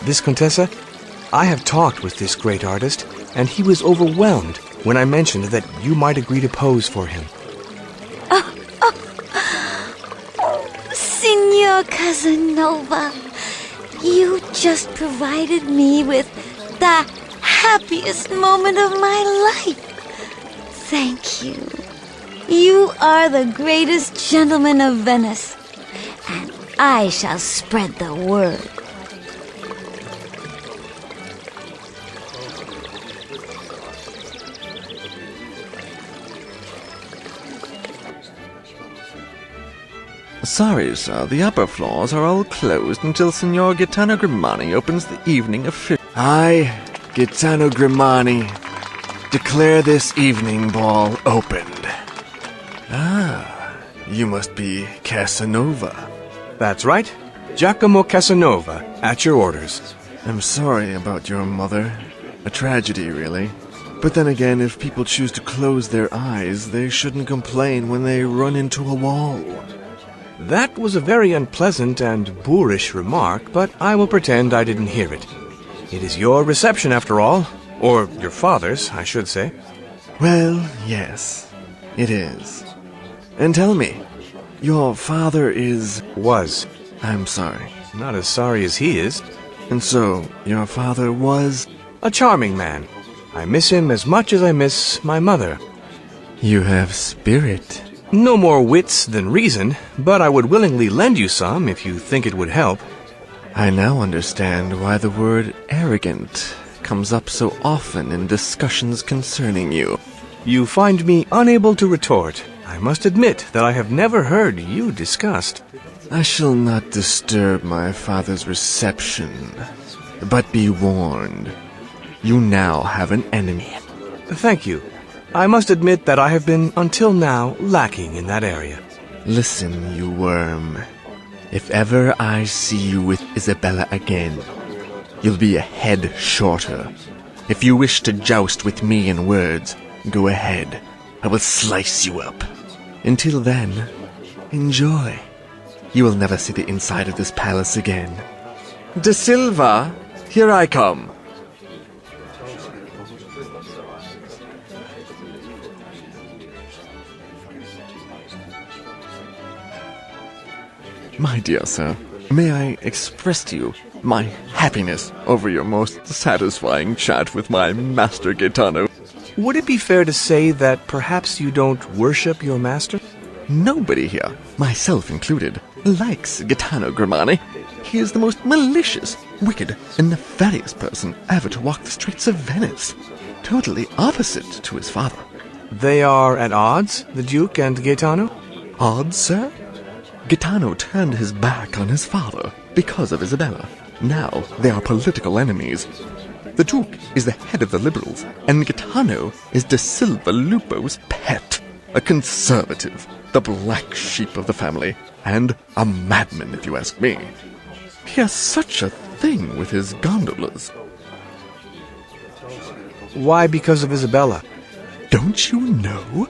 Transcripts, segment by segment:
Viscontessa, I have talked with this great artist, and he was overwhelmed when I mentioned that you might agree to pose for him. Signor Casanova, you just provided me with the happiest moment of my life. Thank you. You are the greatest gentleman of Venice, and I shall spread the word. Sorry, sir, the upper floors are all closed until Signor Gaetano Grimani opens the evening officially. I, Gaetano Grimani, declare this evening ball opened. Ah, you must be Casanova. That's right. Giacomo Casanova, at your orders. I'm sorry about your mother. A tragedy, really. But then again, if people choose to close their eyes, they shouldn't complain when they run into a wall. That was a very unpleasant and boorish remark, but I will pretend I didn't hear it. It is your reception, after all. Or your father's, I should say. Well, yes, it is. And tell me, your father is... Was. I'm sorry. Not as sorry as he is. And so, your father was... A charming man. I miss him as much as I miss my mother. You have spirit. No more wits than reason, but I would willingly lend you some if you think it would help. I now understand why the word arrogant comes up so often in discussions concerning you. You find me unable to retort. I must admit that I have never heard you discussed. I shall not disturb my father's reception, but be warned, you now have an enemy. Thank you. I must admit that I have been, until now, lacking in that area. Listen, you worm. If ever I see you with Isabella again, you'll be a head shorter. If you wish to joust with me in words, go ahead. I will slice you up. Until then, enjoy. You will never see the inside of this palace again. De Silva, here I come. My dear sir, may I express to you my happiness over your most satisfying chat with my master Gaetano. Would it be fair to say that perhaps you don't worship your master? Nobody here, myself included, likes Gaetano Grimani. He is the most malicious, wicked, and nefarious person ever to walk the streets of Venice. Totally opposite to his father. They are at odds, the Duke and Gaetano? Odds, sir? Gaetano turned his back on his father because of Isabella. Now they are political enemies. The Duke is the head of the Liberals, and Gaetano is De Silva Lupo's pet. A conservative, the black sheep of the family, and a madman, if you ask me. He has such a thing with his gondolas. Why because of Isabella? Don't you know?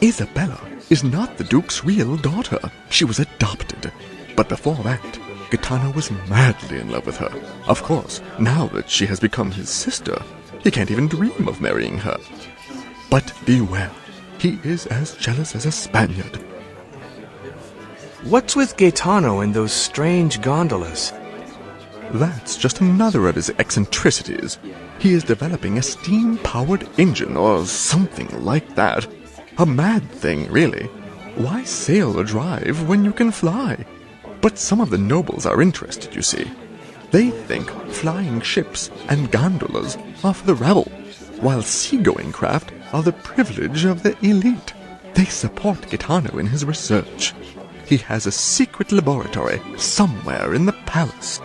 Isabella is not the Duke's real daughter. She was adopted. But before that, Gaetano was madly in love with her. Of course, now that she has become his sister, he can't even dream of marrying her. But beware, he is as jealous as a Spaniard. What's with Gaetano and those strange gondolas? That's just another of his eccentricities. He is developing a steam-powered engine or something like that. A mad thing, really. Why sail or drive when you can fly? But some of the nobles are interested, you see. They think flying ships and gondolas are for the rabble, while seagoing craft are the privilege of the elite. They support Gaetano in his research. He has a secret laboratory somewhere in the palace.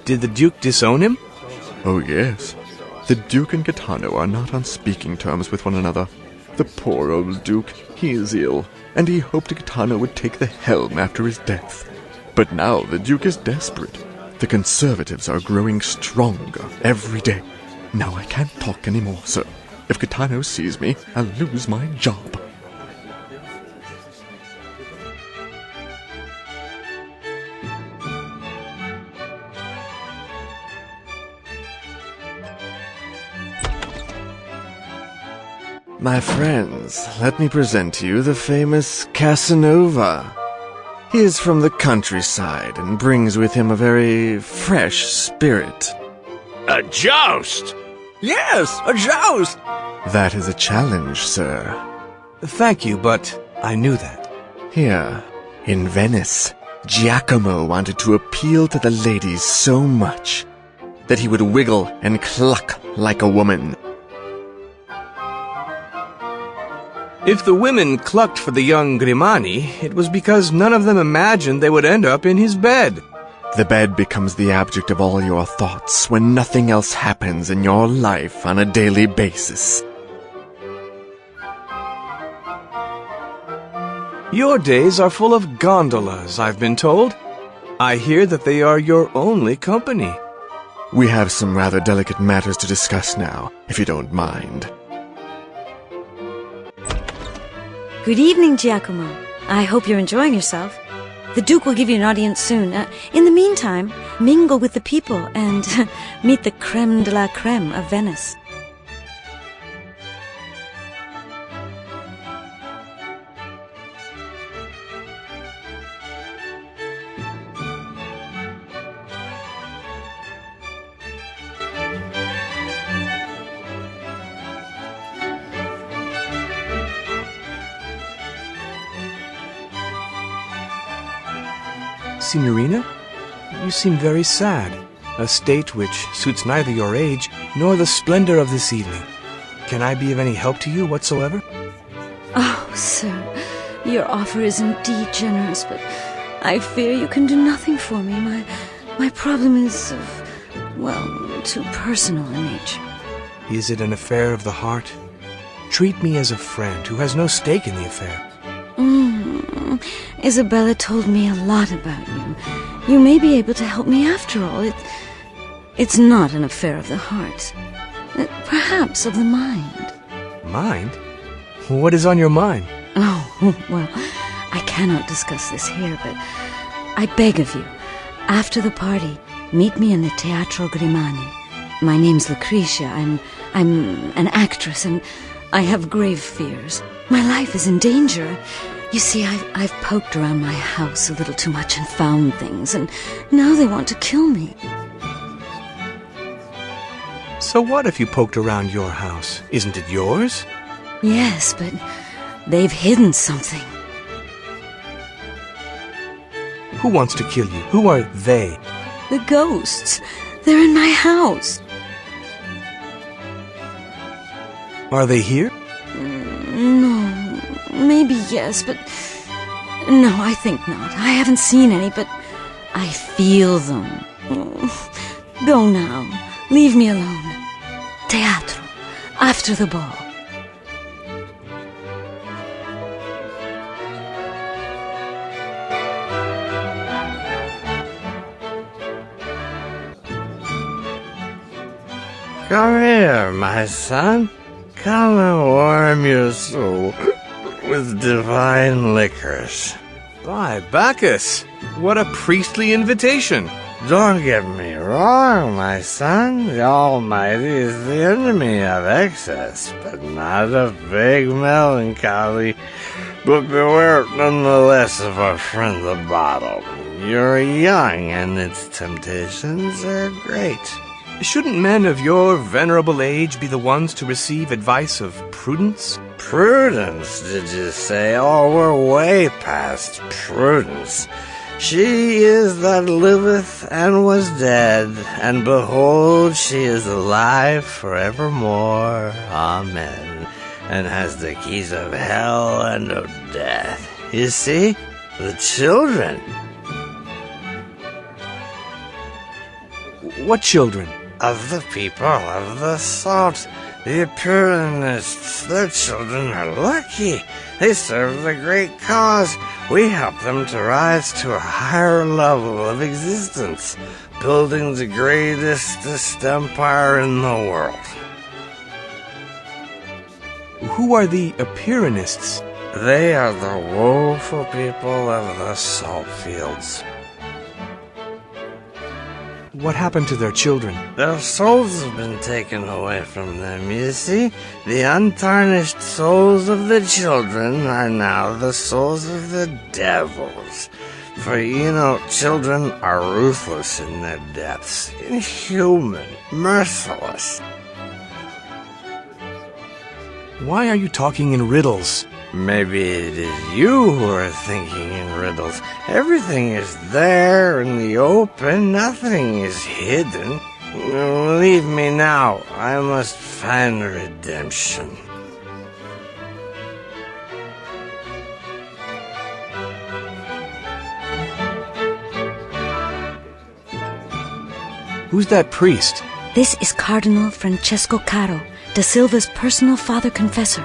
Did the Duke disown him? Oh, yes. The Duke and Gaetano are not on speaking terms with one another. The poor old Duke, he is ill, and he hoped Gaetano would take the helm after his death. But now the Duke is desperate. The Conservatives are growing stronger every day. Now I can't talk anymore, sir. If Gaetano sees me, I'll lose my job. My friends, let me present to you the famous Casanova. He is from the countryside and brings with him a very fresh spirit. A joust! Yes, a joust! That is a challenge, sir. Thank you, but I knew that. Here, in Venice, Giacomo wanted to appeal to the ladies so much that he would wiggle and cluck like a woman. If the women clucked for the young Grimani, it was because none of them imagined they would end up in his bed. The bed becomes the object of all your thoughts when nothing else happens in your life on a daily basis. Your days are full of gondolas, I've been told. I hear that they are your only company. We have some rather delicate matters to discuss now, if you don't mind. Good evening, Giacomo. I hope you're enjoying yourself. The Duke will give you an audience soon. In the meantime, mingle with the people and meet the creme de la creme of Venice. Signorina, you seem very sad, a state which suits neither your age nor the splendor of this evening. Can I be of any help to you whatsoever? Oh, sir, your offer is indeed generous, but I fear you can do nothing for me. My problem is too personal in nature. Is it an affair of the heart? Treat me as a friend who has no stake in the affair. Isabella told me a lot about you. You may be able to help me after all. It's not an affair of the heart. Perhaps of the mind. Mind? What is on your mind? Oh, well, I cannot discuss this here, but I beg of you, after the party, meet me in the Teatro Grimani. My name's Lucretia. I'm an actress, and I have grave fears. My life is in danger. You see, I've poked around my house a little too much and found things, and now they want to kill me. So what if you poked around your house? Isn't it yours? Yes, but they've hidden something. Who wants to kill you? Who are they? The ghosts. They're in my house. Are they here? No. Maybe yes, but no, I think not. I haven't seen any, but I feel them. Go now. Leave me alone. Teatro. After the ball. Come here, my son. Come and warm your soul with divine liquors. By Bacchus! What a priestly invitation! Don't get me wrong, my son. The Almighty is the enemy of excess, but not of vague melancholy. But beware nonetheless of our friend the bottle. You're young, and its temptations are great. Shouldn't men of your venerable age be the ones to receive advice of prudence? Prudence, did you say? Oh, we're way past prudence. She is that liveth and was dead, and behold, she is alive forevermore. Amen. And has the keys of hell and of death. You see? The children. What children? Of the people of the salt. The Puranists, their children are lucky. They serve the great cause. We help them to rise to a higher level of existence, building the greatest empire in the world. Who are the Epironists? They are the woeful people of the salt fields. What happened to their children? Their souls have been taken away from them, you see. The untarnished souls of the children are now the souls of the devils. For, children are ruthless in their deaths, inhuman, merciless. Why are you talking in riddles? Maybe it is you who are thinking in riddles. Everything is there in the open. Nothing is hidden. Leave me now. I must find redemption. Who's that priest? This is Cardinal Francesco Caro, da Silva's personal father confessor.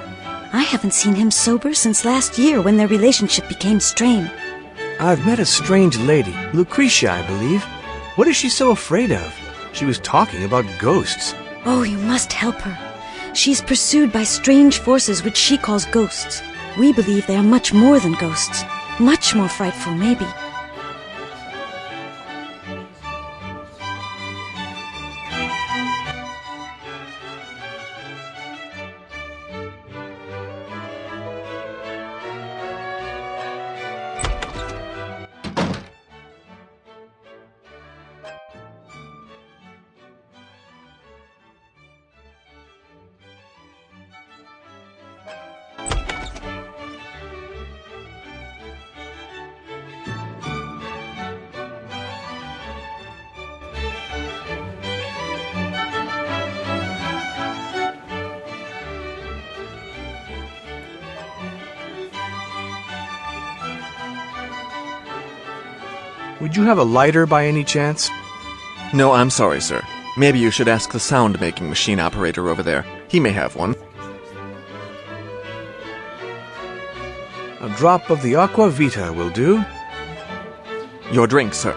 I haven't seen him sober since last year when their relationship became strained. I've met a strange lady, Lucretia, I believe. What is she so afraid of? She was talking about ghosts. Oh, you must help her. She's pursued by strange forces which she calls ghosts. We believe they are much more than ghosts. Much more frightful, maybe. Would you have a lighter by any chance? No, I'm sorry, sir. Maybe you should ask the sound-making machine operator over there. He may have one. A drop of the aqua vita will do. Your drink, sir.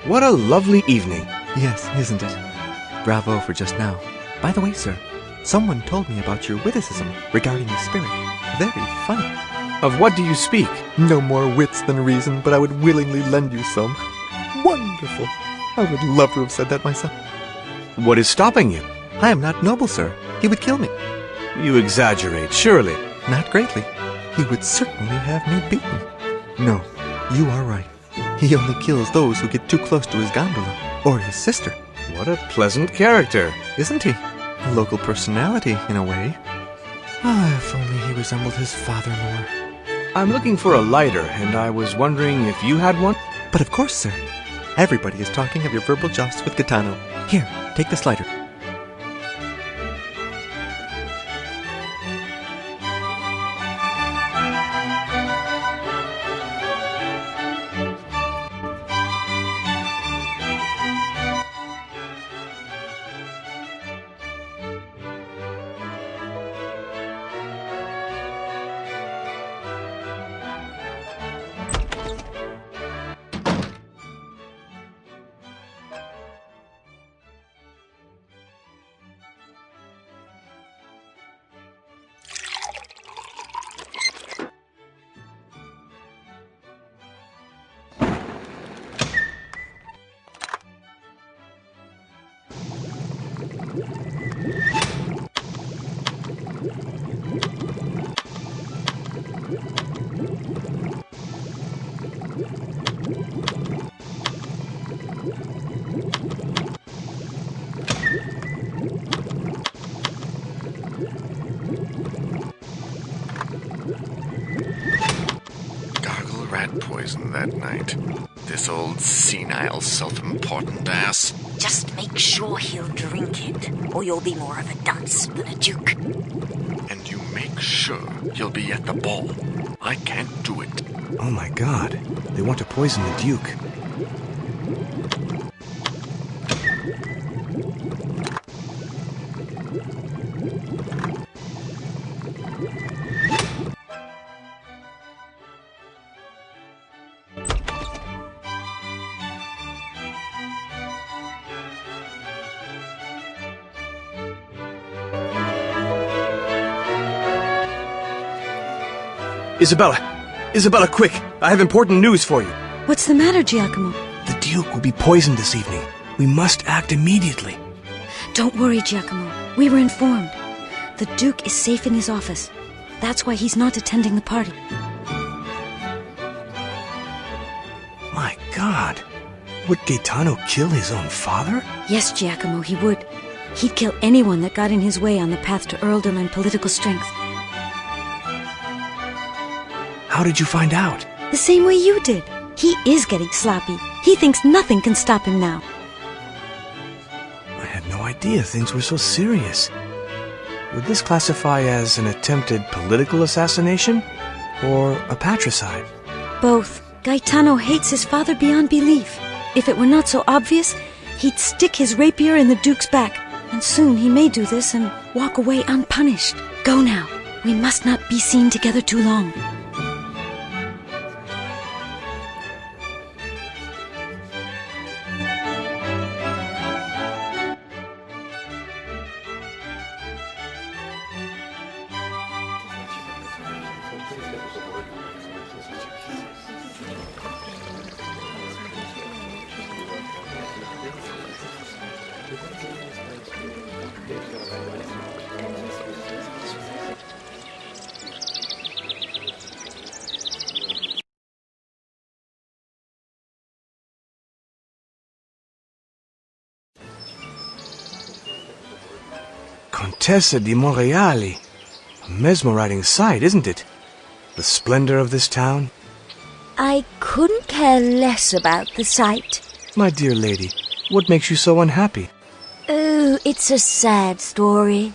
What a lovely evening. Yes, isn't it? Bravo for just now. By the way, sir, someone told me about your witticism regarding the spirit. Very funny. Of what do you speak? No more wits than reason, but I would willingly lend you some. Wonderful. I would love to have said that myself. What is stopping you? I am not noble, sir. He would kill me. You exaggerate, surely. Not greatly. He would certainly have me beaten. No, you are right. He only kills those who get too close to his gondola, or his sister. What a pleasant character. Isn't he? A local personality, in a way. Ah, if only he resembled his father more. I'm looking for a lighter, and I was wondering if you had one? But of course, sir. Everybody is talking of your verbal jousts with Gaetano. Here, take this lighter. poison that night. This old senile, self-important ass. Just make sure he'll drink it, or you'll be more of a dunce than a duke. And you make sure he'll be at the ball. I can't do it. Oh my god, they want to poison the Duke. Isabella, quick! I have important news for you. What's the matter, Giacomo? The Duke will be poisoned this evening. We must act immediately. Don't worry, Giacomo. We were informed. The Duke is safe in his office. That's why he's not attending the party. My god, would Gaetano kill his own father? Yes, Giacomo, he would. He'd kill anyone that got in his way on the path to earldom and political strength. How did you find out? The same way you did. He is getting sloppy. He thinks nothing can stop him now. I had no idea things were so serious. Would this classify as an attempted political assassination or a patricide? Both. Gaetano hates his father beyond belief. If it were not so obvious, he'd stick his rapier in the Duke's back. And soon he may do this and walk away unpunished. Go now. We must not be seen together too long. Contessa di Monreale. A mesmerizing sight, isn't it? The splendor of this town. I couldn't care less about the sight. My dear lady, what makes you so unhappy? Oh, it's a sad story.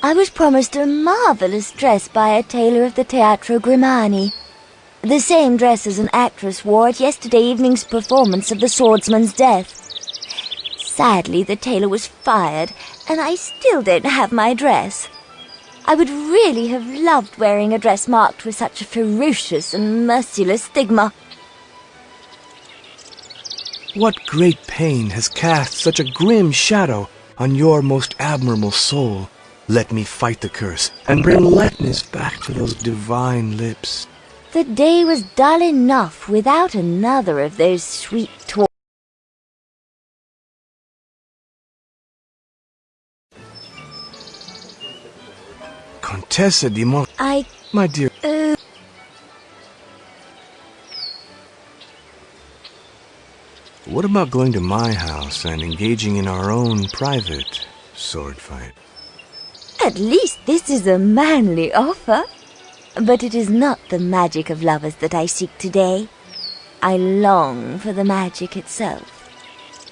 I was promised a marvelous dress by a tailor of the Teatro Grimani. The same dress as an actress wore at yesterday evening's performance of The Swordsman's Death. Sadly, the tailor was fired, and I still don't have my dress. I would really have loved wearing a dress marked with such a ferocious and merciless stigma. What great pain has cast such a grim shadow on your most admirable soul? Let me fight the curse and bring lightness back to those divine lips. The day was dull enough without another of those sweet talks. Contessa di My dear... What about going to my house and engaging in our own private sword fight? At least this is a manly offer. But it is not the magic of lovers that I seek today. I long for the magic itself.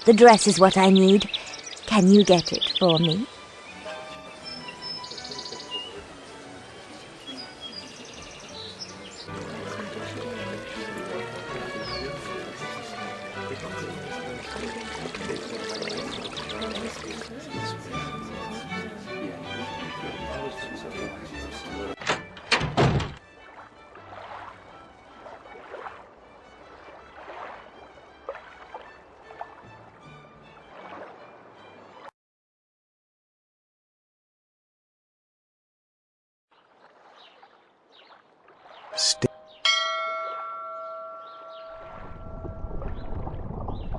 The dress is what I need. Can you get it for me?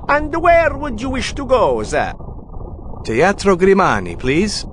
And where would you wish to go, sir? Teatro Grimani, please.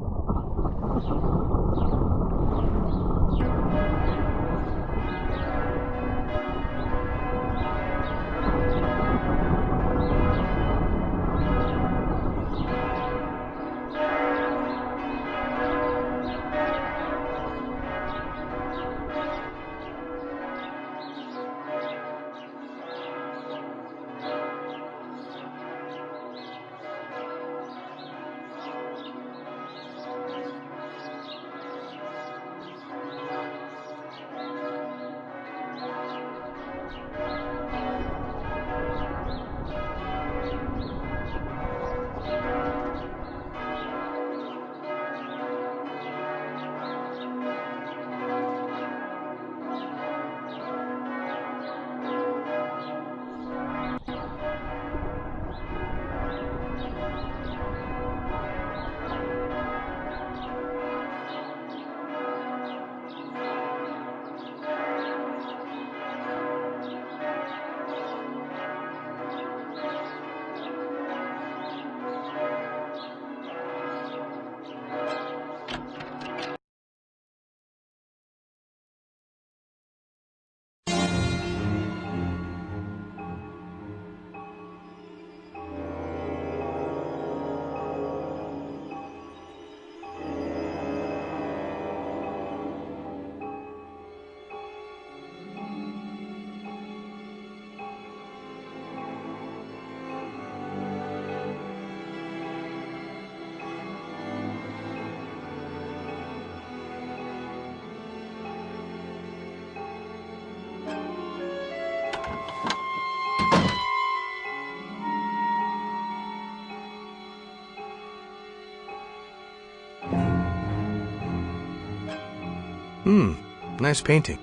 Nice painting.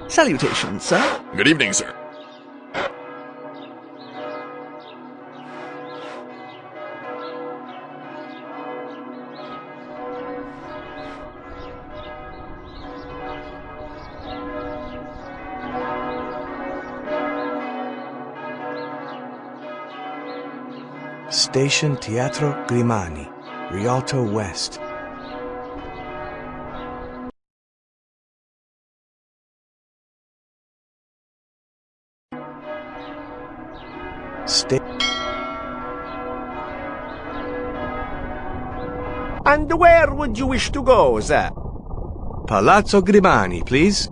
Salutations, sir. Good evening, sir. Station Teatro Grimani, Rialto West. And where would you wish to go, sir? Palazzo Grimani, please.